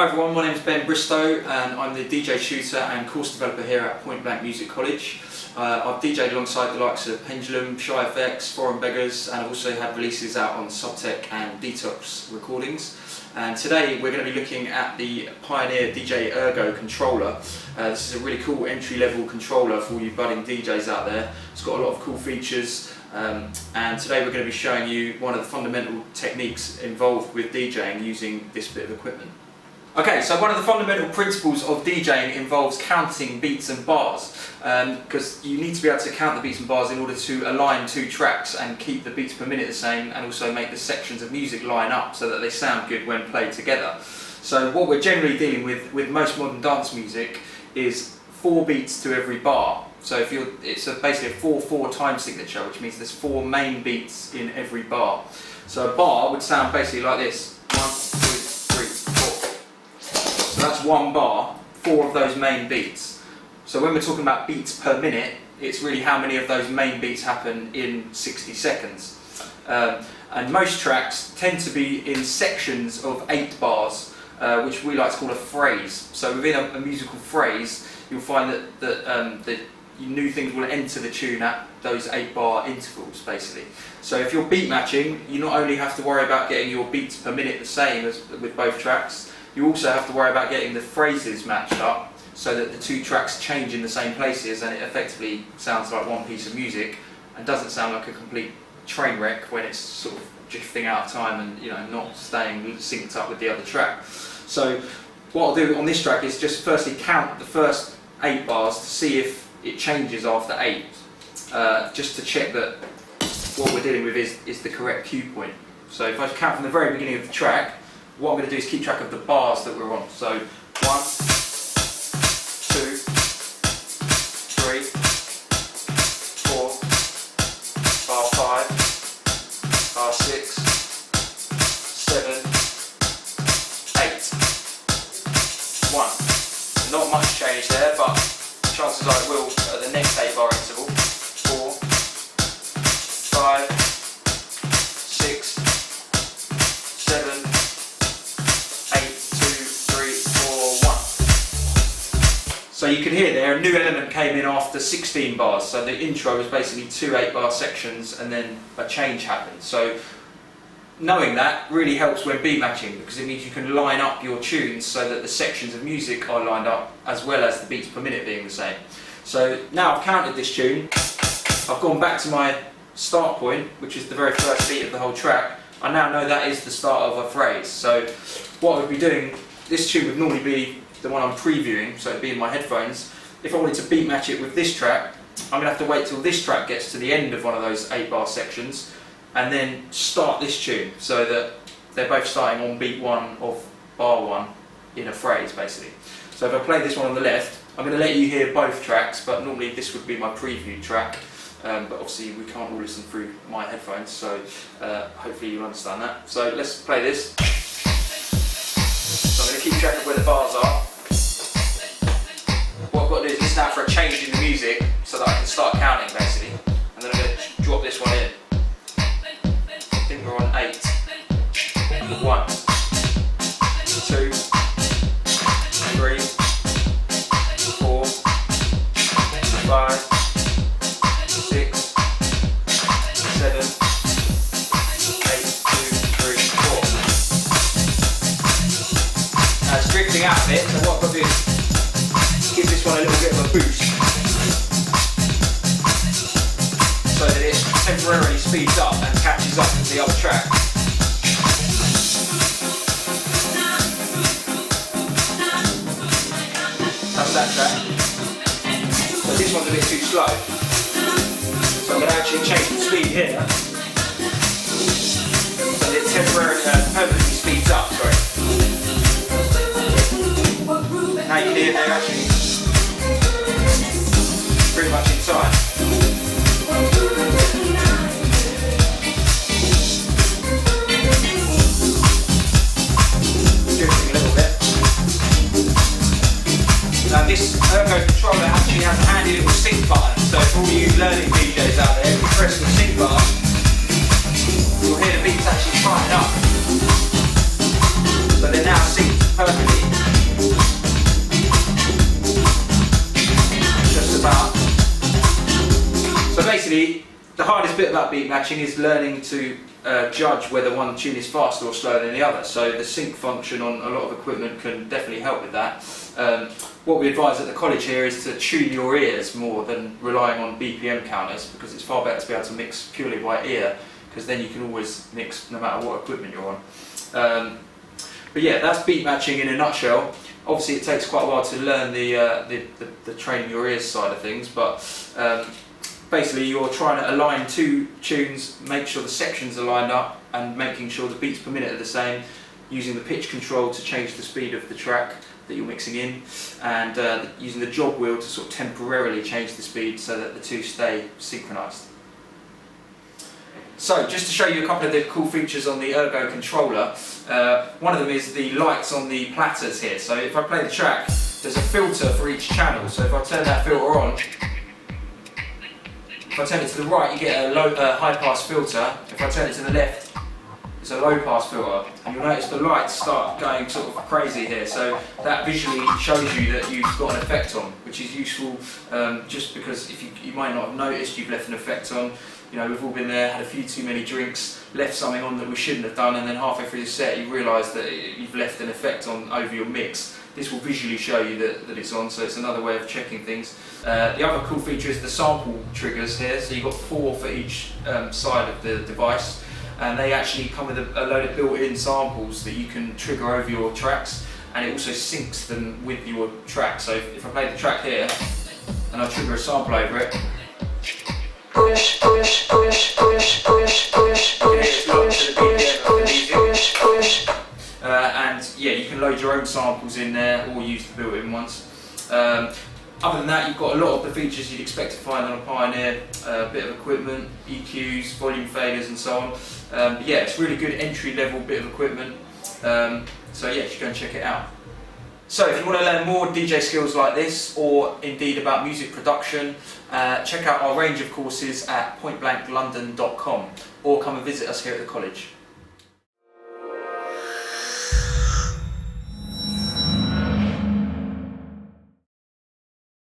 Hi everyone, my name is Ben Bristow and I'm the DJ tutor and course developer here at Point Blank Music College. I've DJed alongside the likes of Pendulum, Shy FX, Foreign Beggars, and I've also had releases out on Subtech and Detox recordings. And today we're going to be looking at the Pioneer DJ-ERGO controller. This is a really cool entry-level controller for all you budding DJs out there. It's got a lot of cool features, and today we're going to be showing you one of the fundamental techniques involved with DJing using this bit of equipment. Okay, so one of the fundamental principles of DJing involves counting beats and bars, because you need to be able to count the beats and bars in order to align two tracks and keep the beats per minute the same, and also make the sections of music line up so that they sound good when played together. So what we're generally dealing with most modern dance music is 4 beats to every bar. So it's basically a 4/4 time signature, which means there's 4 main beats in every bar. So a bar would sound basically like this: 1, 2, 3, 4. So that's 1 bar, 4 of those main beats. So when we're talking about beats per minute, it's really how many of those main beats happen in 60 seconds. And most tracks tend to be in sections of 8 bars, which we like to call a phrase. So within a musical phrase, you'll find that new things will enter the tune at those 8-bar intervals, basically. So if you're beat matching, you not only have to worry about getting your beats per minute the same as with both tracks, you also have to worry about getting the phrases matched up so that the 2 tracks change in the same places and it effectively sounds like one piece of music and doesn't sound like a complete train wreck when it's sort of drifting out of time and not staying synced up with the other track. So what I'll do on this track is just firstly count the first 8 bars to see if it changes after 8, just to check that what we're dealing with is the correct cue point. So if I count from the very beginning of the track, what I'm going to do is keep track of the bars that we're on. So 1, 2, 3, 4, bar 5, bar 6, 7, 8. 1. Not much change there, but chances are it will at the next 8-bar interval. 4, 5, 6, 7, 1. So you can hear there a new element came in after 16 bars. So the intro was basically 2 8-bar sections and then a change happened. So knowing that really helps when beat matching, because it means you can line up your tunes so that the sections of music are lined up as well as the beats per minute being the same. So now I've counted this tune, I've gone back to my start point, which is the very first beat of the whole track. I now know that is the start of a phrase. So what I would be doing, this tune would normally be the one I'm previewing, so it'd be in my headphones. If I wanted to beat match it with this track, I'm going to have to wait till this track gets to the end of one of those 8-bar sections and then start this tune so that they're both starting on beat 1 of bar 1 in a phrase, basically. So if I play this one on the left, I'm going to let you hear both tracks, but normally this would be my preview track, but obviously we can't all listen through my headphones, so hopefully you'll understand that. So let's play this. So I'm going to keep track of where the bars are. What I've got to do is listen out for a change in the music so that I can start counting, basically, and then I'm going to drop this one in. I think we're on 8. 1, 2, 3, 4, 5, 6, 7, 8, 2, 3, 4. Now it's drifting out a bit, so what I've got to do is give this one a little bit of a boost so that it temporarily speeds up and catches up with the other track. That's that track. So this one's a bit too slow. So I'm going to actually change the speed here so that it temporarily, permanently speeds up, sorry. Now you can hear they're actually pretty much in time. Drifting a little bit. Now this Ergo controller actually has a handy little sync button, so for all you learning DJs out there, if you press the sync button, you'll hear the beats actually tighten up. So they're now synced perfectly. basically, the hardest bit about beat matching is learning to judge whether one tune is faster or slower than the other. So the sync function on a lot of equipment can definitely help with that. What we advise at the college here is to tune your ears more than relying on BPM counters, because it's far better to be able to mix purely by ear, because then you can always mix no matter what equipment you're on. But yeah, that's beat matching in a nutshell. Obviously it takes quite a while to learn the training your ears side of things, but basically you're trying to align two tunes, make sure the sections are lined up, and making sure the beats per minute are the same, using the pitch control to change the speed of the track that you're mixing in, and using the jog wheel to sort of temporarily change the speed so that the two stay synchronized. So, just to show you a couple of the cool features on the Ergo controller, one of them is the lights on the platters here. So if I play the track, there's a filter for each channel. So if I turn that filter on, if I turn it to the right, you get a high pass filter. If I turn it to the left, it's a low pass filter. And you'll notice the lights start going sort of crazy here. So that visually shows you that you've got an effect on, which is useful just because if you might not have noticed you've left an effect on. You know, we've all been there, had a few too many drinks, left something on that we shouldn't have done, and then halfway through the set you realise that you've left an effect on over your mix. This will visually show you that it's on, so it's another way of checking things. The other cool feature is the sample triggers here, so you've got 4 for each side of the device, and they actually come with a load of built-in samples that you can trigger over your tracks, and it also syncs them with your track. So if I play the track here, and I trigger a sample over it, push, push, push, push, push, push, push, push, push, push, push, push. And yeah, you can load your own samples in there or use the built-in ones. Other than that, you've got a lot of the features you'd expect to find on a Pioneer, a bit of equipment, EQs, volume faders and so on. But yeah, it's really good entry-level bit of equipment. So yeah, you should go and check it out. So if you want to learn more DJ skills like this, or indeed about music production, check out our range of courses at pointblanklondon.com, or come and visit us here at the college.